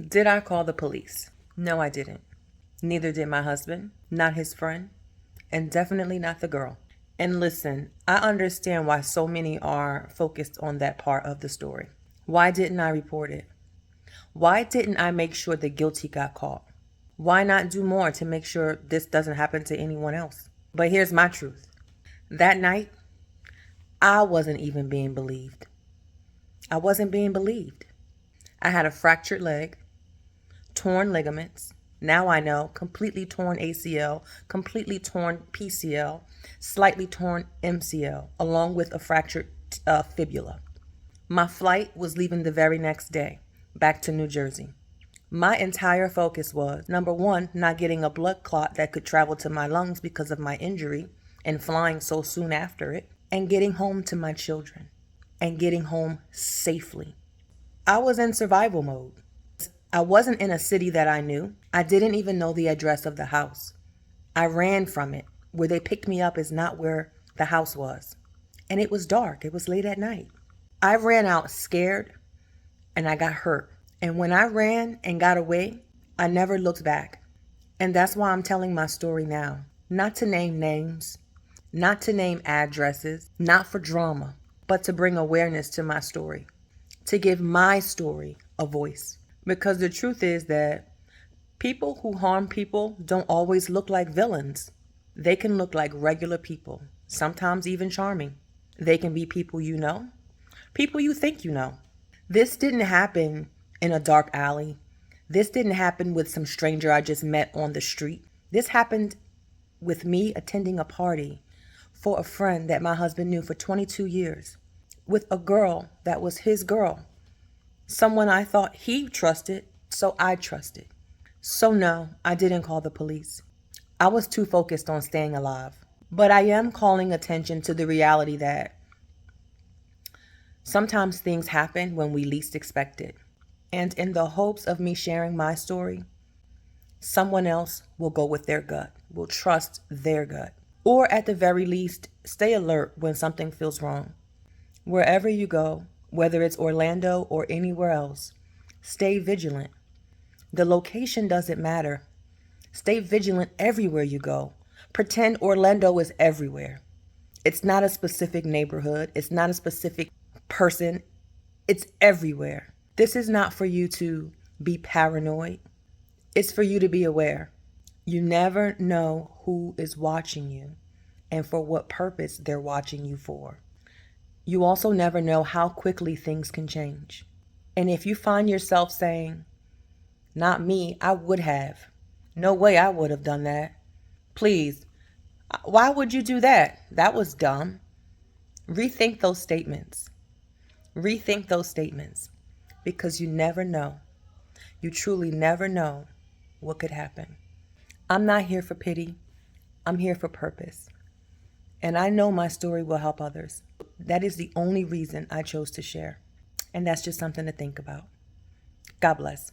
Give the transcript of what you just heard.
Did I call the police? No, I didn't. Neither did my husband, not his friend, and definitely not the girl. And listen, I understand why so many are focused on that part of the story. Why didn't I report it? Why didn't I make sure the guilty got caught? Why not do more to make sure this doesn't happen to anyone else? But here's my truth. That night, I wasn't even being believed. I wasn't being believed. I had a fractured leg, torn ligaments. Now I know, completely torn ACL, completely torn PCL, slightly torn MCL, along with a fractured fibula. My flight was leaving the very next day, back to New Jersey. My entire focus was, number one, not getting a blood clot that could travel to my lungs because of my injury and flying so soon after it, and getting home to my children, and getting home safely. I was in survival mode. I wasn't in a city that I knew. I didn't even know the address of the house. I ran from it. Where they picked me up is not where the house was. And it was dark. It was late at night. I ran out scared and I got hurt. And when I ran and got away, I never looked back. And that's why I'm telling my story now. Not to name names, not to name addresses, not for drama, but to bring awareness to my story. To give my story a voice. Because the truth is that people who harm people don't always look like villains. They can look like regular people, sometimes even charming. They can be people you know, people you think you know. This didn't happen in a dark alley. This didn't happen with some stranger I just met on the street. This happened with me attending a party for a friend that my husband knew for 22 years, with a girl that was his girl. Someone I thought he trusted, so I trusted. So no, I didn't call the police. I was too focused on staying alive. But I am calling attention to the reality that sometimes things happen when we least expect it. And in the hopes of me sharing my story, someone else will go with their gut, will trust their gut. Or at the very least, stay alert when something feels wrong. Wherever you go, whether it's Orlando or anywhere else, stay vigilant. The location doesn't matter. Stay vigilant everywhere you go. Pretend Orlando is everywhere. It's not a specific neighborhood. It's not a specific person. It's everywhere. This is not for you to be paranoid. It's for you to be aware. You never know who is watching you and for what purpose they're watching you for. You also never know how quickly things can change. And if you find yourself saying, not me, I would have. No way I would have done that. Please, why would you do that? That was dumb. Rethink those statements. Rethink those statements. Because you never know. You truly never know what could happen. I'm not here for pity. I'm here for purpose. And I know my story will help others. That is the only reason I chose to share. And that's just something to think about. God bless.